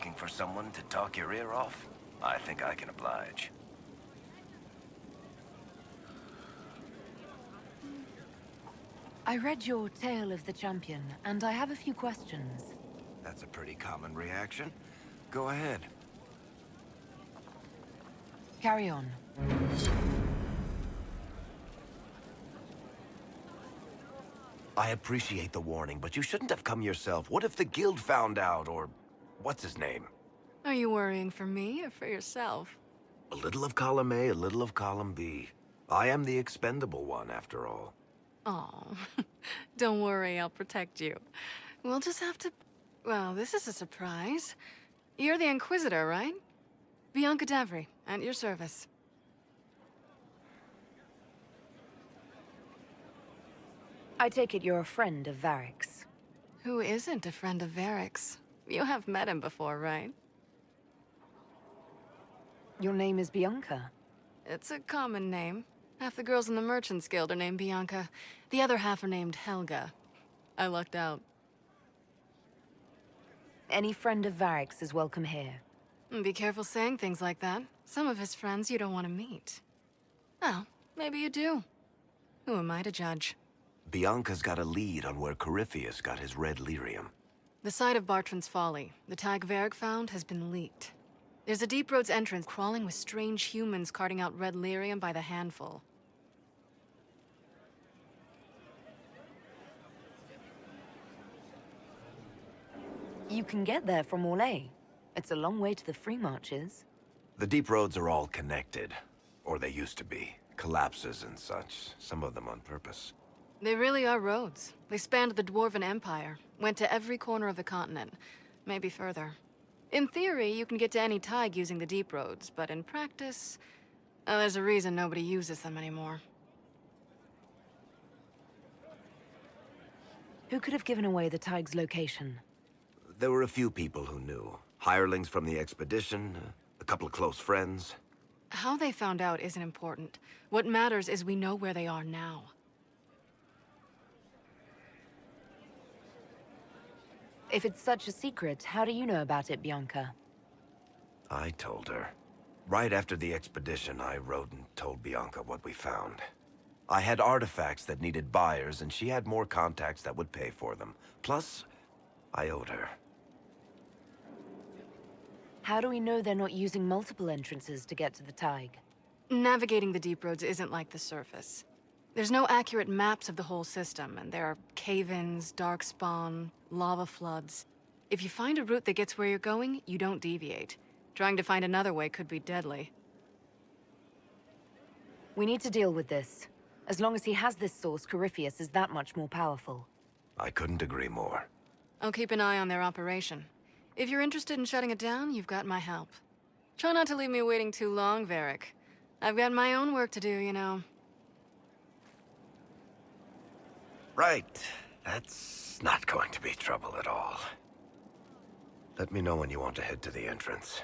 looking for someone to talk your ear off? I think I can oblige. I read your Tale of the Champion, and I have a few questions. That's a pretty common reaction. Go ahead. Carry on. I appreciate the warning, but you shouldn't have come yourself. What if the guild found out, or what's his name? Are you worrying for me or for yourself? A little of column A, a little of column B. I am the expendable one, after all. Oh, don't worry, I'll protect you. We'll just have to... Well, this is a surprise. You're the Inquisitor, right? Bianca Davry, at your service. I take it you're a friend of Varric's. Who isn't a friend of Varric's? You have met him before, right? Your name is Bianca. It's a common name. Half the girls in the Merchants Guild are named Bianca. The other half are named Helga. I lucked out. Any friend of Varric's is welcome here. Be careful saying things like that. Some of his friends you don't want to meet. Well, maybe you do. Who am I to judge? Bianca's got a lead on where Corypheus got his red lyrium. The site of Bartran's Folly, the tag Varric found, has been leaked. There's a Deep Roads entrance crawling with strange humans carting out red lyrium by the handful. You can get there from Orlais. It's a long way to the free marches. The deep roads are all connected. Or they used to be. Collapses and such, some of them on purpose. They really are roads. They spanned the Dwarven Empire, went to every corner of the continent, maybe further. In theory, you can get to any thaig using the deep roads, but in practice, there's a reason nobody uses them anymore. Who could have given away the thaig's location? There were a few people who knew. Hirelings from the expedition, a couple of close friends. How they found out isn't important. What matters is we know where they are now. If it's such a secret, how do you know about it, Bianca? I told her. Right after the expedition, I wrote and told Bianca what we found. I had artifacts that needed buyers, and she had more contacts that would pay for them. Plus, I owed her. How do we know they're not using multiple entrances to get to the thaig? Navigating the deep roads isn't like the surface. There's no accurate maps of the whole system, and there are cave-ins, darkspawn, lava floods. If you find a route that gets where you're going, you don't deviate. Trying to find another way could be deadly. We need to deal with this. As long as he has this source, Corypheus is that much more powerful. I couldn't agree more. I'll keep an eye on their operation. If you're interested in shutting it down, you've got my help. Try not to leave me waiting too long, Varric. I've got my own work to do, you know. Right. That's not going to be trouble at all. Let me know when you want to head to the entrance.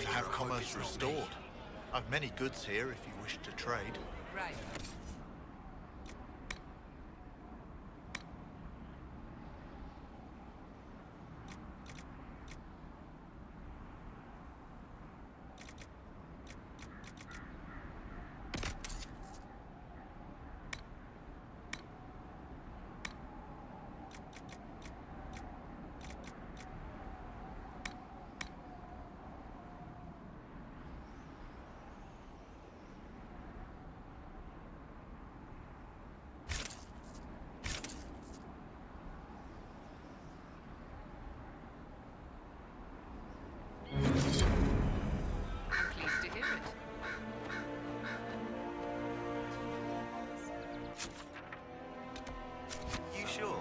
to have commerce restored. I've many goods here if you wish to trade. Right. Pleased to hear it. You sure?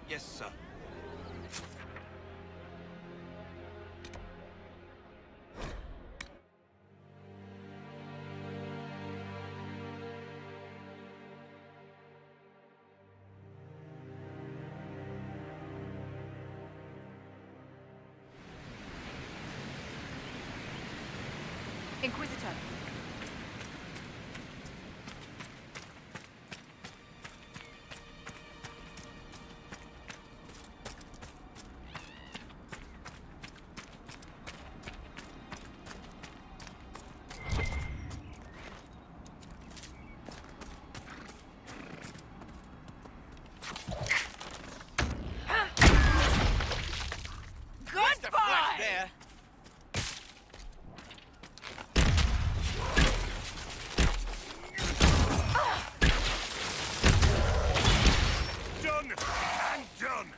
Yes, sir. Inquisitor. Goodbye! There. Done and done.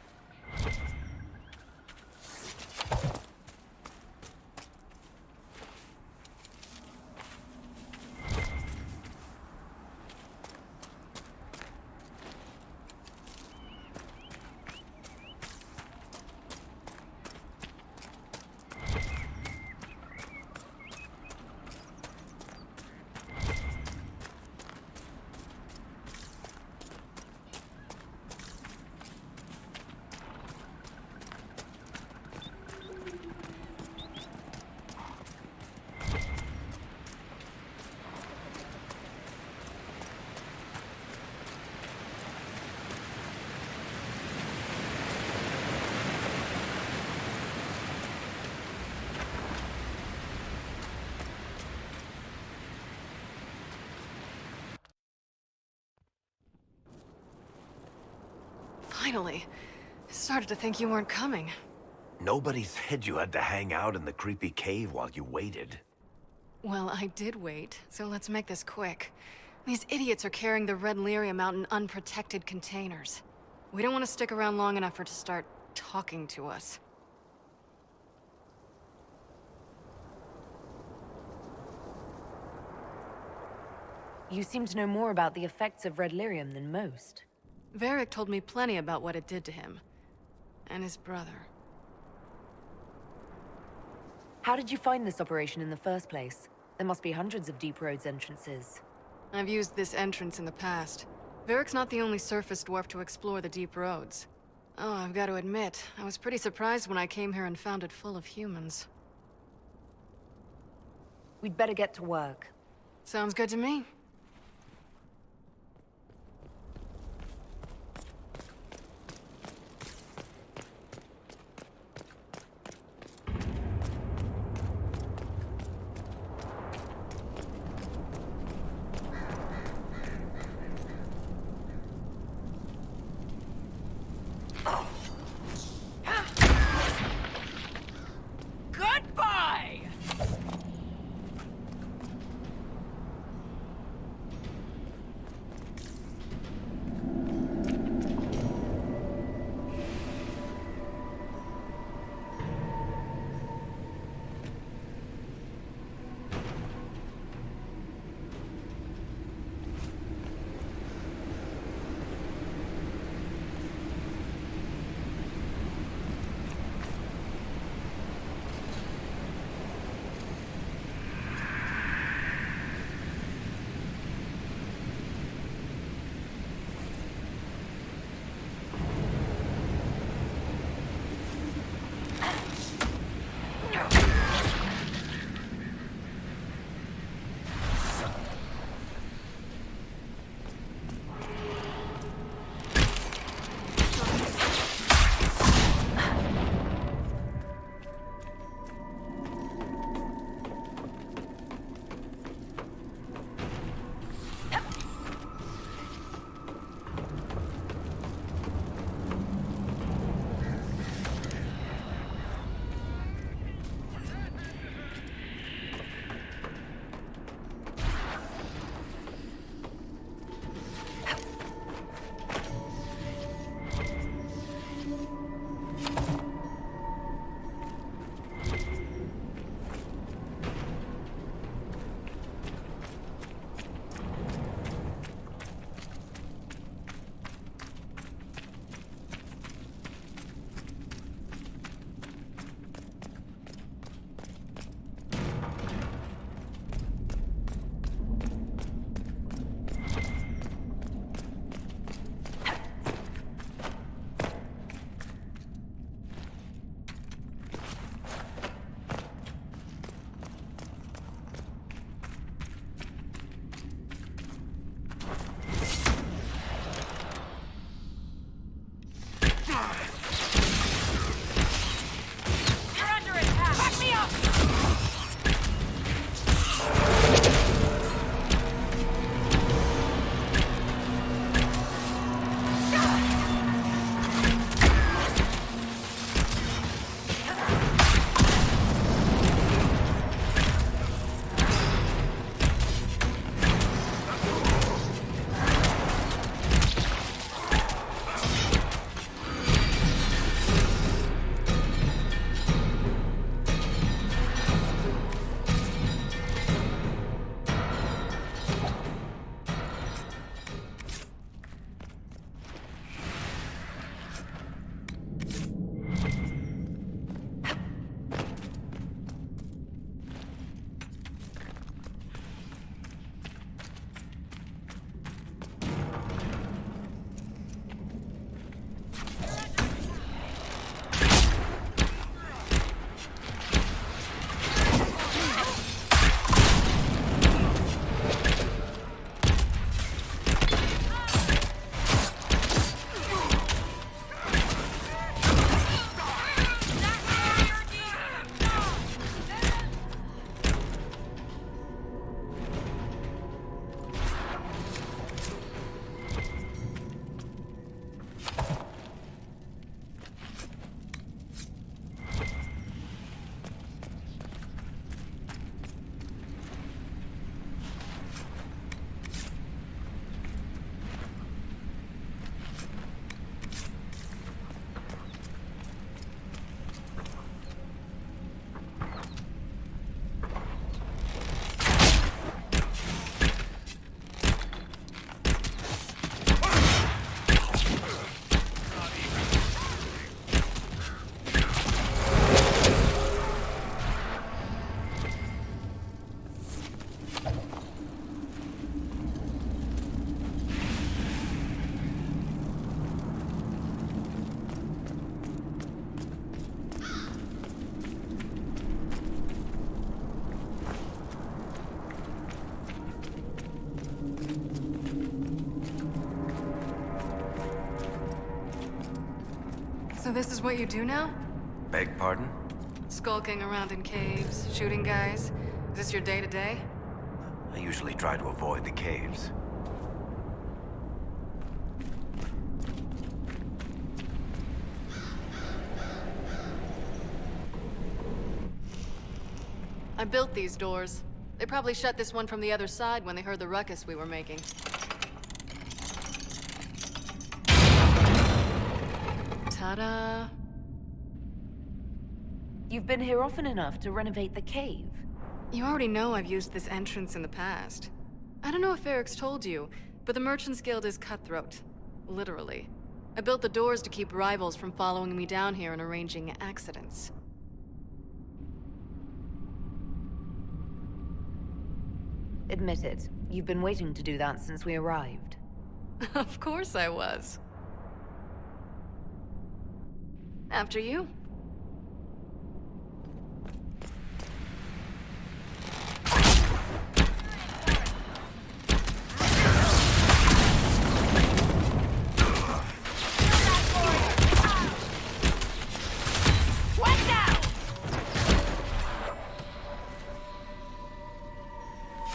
Finally. I started to think you weren't coming. Nobody said you had to hang out in the creepy cave while you waited. Well, I did wait, so let's make this quick. These idiots are carrying the Red Lyrium out in unprotected containers. We don't want to stick around long enough for it to start talking to us. You seem to know more about the effects of red lyrium than most. Varric told me plenty about what it did to him. And his brother. How did you find this operation in the first place? There must be hundreds of Deep Roads entrances. I've used this entrance in the past. Varric's not the only surface dwarf to explore the Deep Roads. Oh, I've got to admit, I was pretty surprised when I came here and found it full of humans. We'd better get to work. Sounds good to me. Goodbye! So this is what you do now? Beg pardon? Skulking around in caves, shooting guys? Is this your day-to-day? I usually try to avoid the caves. I built these doors. They probably shut this one from the other side when they heard the ruckus we were making. Ta-da! You've been here often enough to renovate the cave. You already know I've used this entrance in the past. I don't know if Varric's told you, but the Merchants Guild is cutthroat. Literally. I built the doors to keep rivals from following me down here and arranging accidents. Admit it, you've been waiting to do that since we arrived. Of course I was. After you.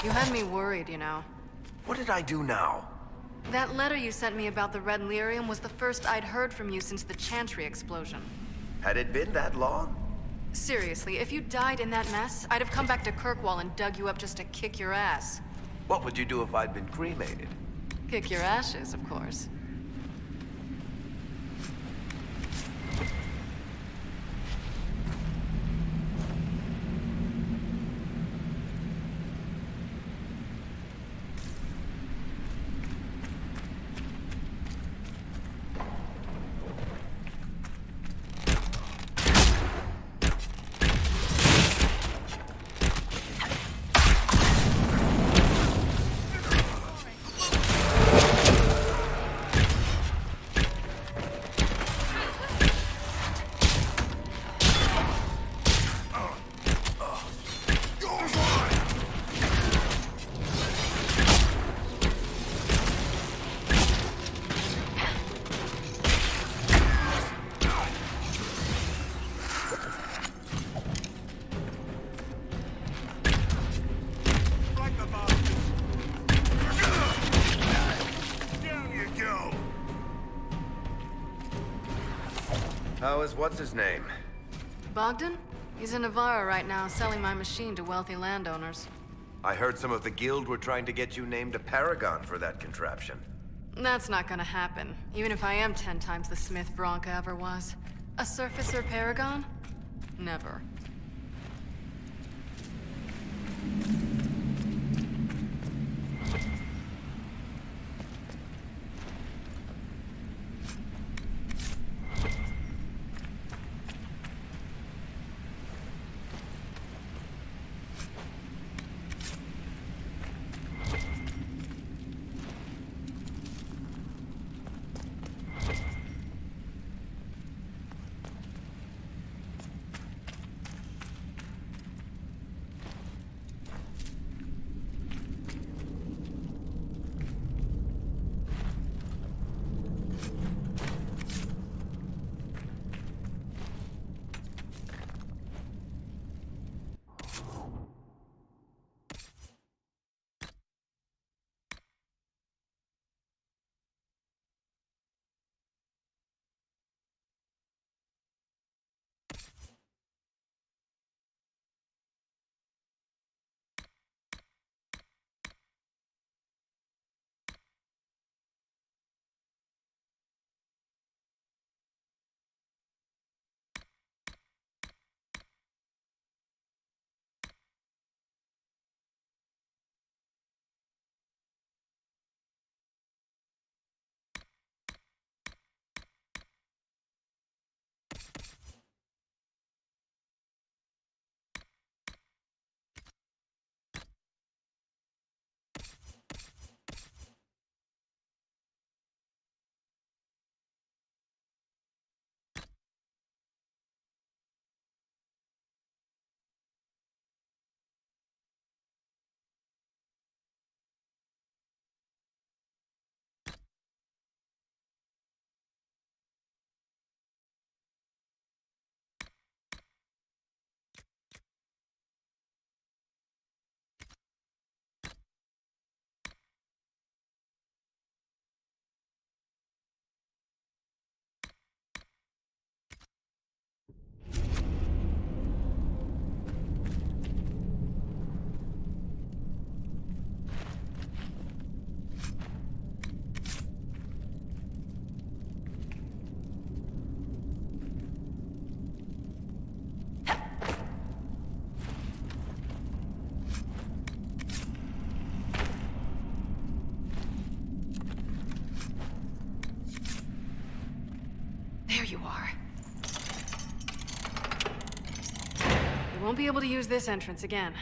You had me worried, you know. What did I do now? That letter you sent me about the Red Lyrium was the first I'd heard from you since the Chantry explosion. Had it been that long? Seriously, if you died in that mess, I'd have come back to Kirkwall and dug you up just to kick your ass. What would you do if I'd been cremated? Kick your ashes, of course. How is what's-his-name? Bogdan? He's in Navarra right now, selling my machine to wealthy landowners. I heard some of the guild were trying to get you named a paragon for that contraption. That's not gonna happen, even if I am 10 times the smith Bianca ever was. A surfacer paragon? Never. There you are. You won't be able to use this entrance again.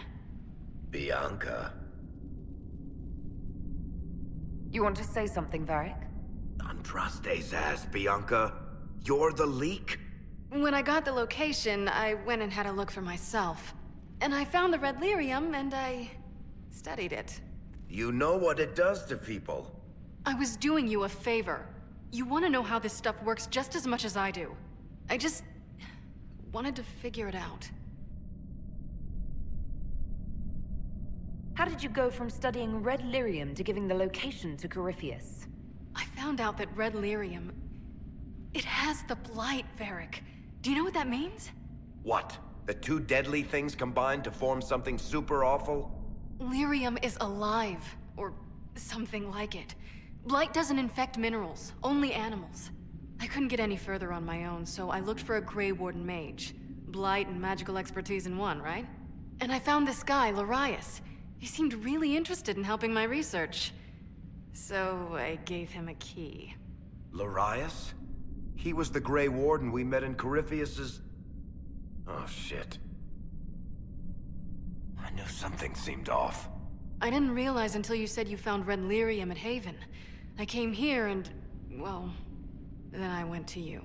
Bianca. You want to say something, Varric? Andraste's ass, Bianca. You're the leak? When I got the location, I went and had a look for myself. And I found the red lyrium, and I studied it. You know what it does to people. I was doing you a favor. You want to know how this stuff works just as much as I do. I just wanted to figure it out. How did you go from studying red lyrium to giving the location to Corypheus? I found out that red lyrium... it has the blight, Varric. Do you know what that means? What? The two deadly things combined to form something super awful? Lyrium is alive, or something like it. Blight doesn't infect minerals, only animals. I couldn't get any further on my own, so I looked for a Grey Warden mage. Blight and magical expertise in one, right? And I found this guy, Larius. He seemed really interested in helping my research. So I gave him a key. Larius? He was the Grey Warden we met in Corypheus's... Oh, shit. I knew something seemed off. I didn't realize until you said you found red lyrium at Haven. I came here and, well, then I went to you.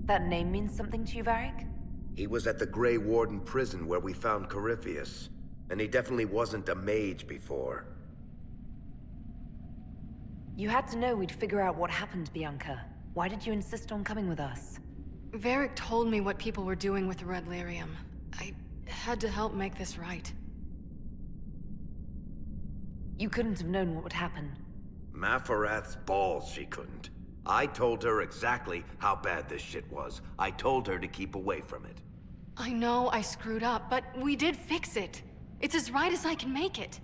That name means something to you, Varric? He was at the Grey Warden prison where we found Corypheus. And he definitely wasn't a mage before. You had to know we'd figure out what happened, Bianca. Why did you insist on coming with us? Varric told me what people were doing with the red lyrium. I had to help make this right. You couldn't have known what would happen. Mafarath's balls she couldn't. I told her exactly how bad this shit was. I told her to keep away from it. I know I screwed up, but we did fix it. It's as right as I can make it.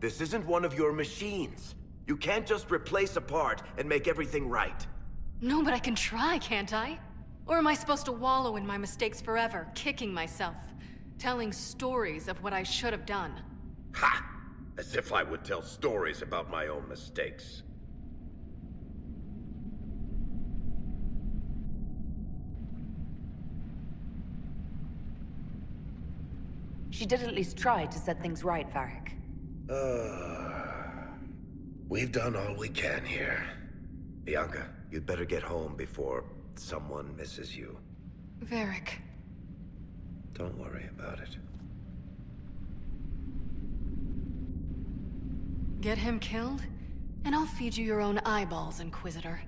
This isn't one of your machines. You can't just replace a part and make everything right. No, but I can try, can't I? Or am I supposed to wallow in my mistakes forever, kicking myself, telling stories of what I should have done? Ha! As if I would tell stories about my own mistakes. She did at least try to set things right, Varric. We've done all we can here. Bianca, you'd better get home before someone misses you. Varric. Don't worry about it. Get him killed, and I'll feed you your own eyeballs, Inquisitor.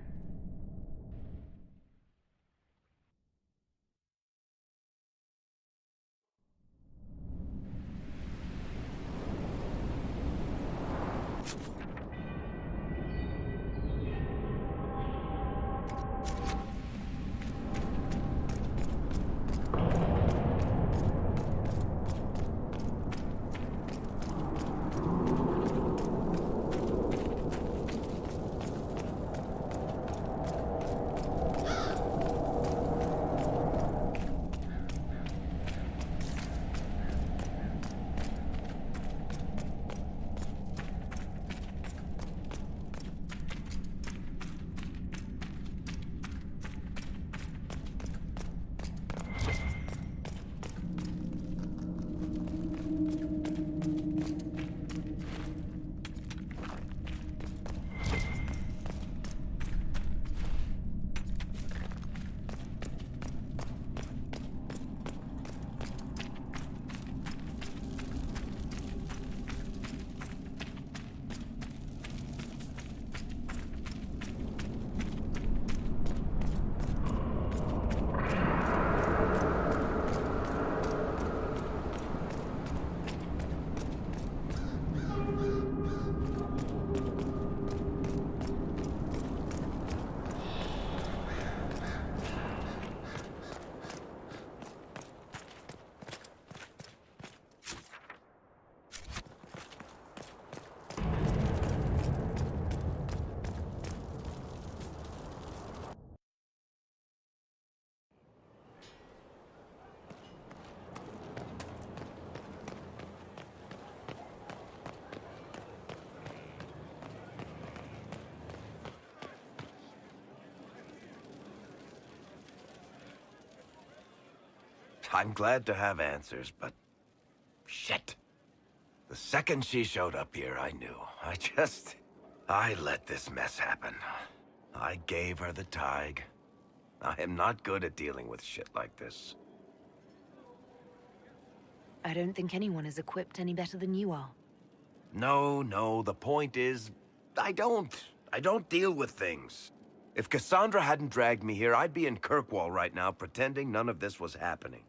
I'm glad to have answers, but... shit. The second she showed up here, I knew. I let this mess happen. I gave her the Tig. I am not good at dealing with shit like this. I don't think anyone is equipped any better than you are. No, the point is... I don't deal with things. If Cassandra hadn't dragged me here, I'd be in Kirkwall right now pretending none of this was happening.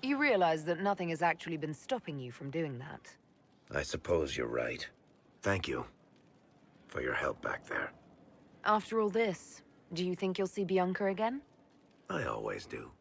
You realize that nothing has actually been stopping you from doing that. I suppose you're right. Thank you for your help back there. After all this, do you think you'll see Bianca again? I always do.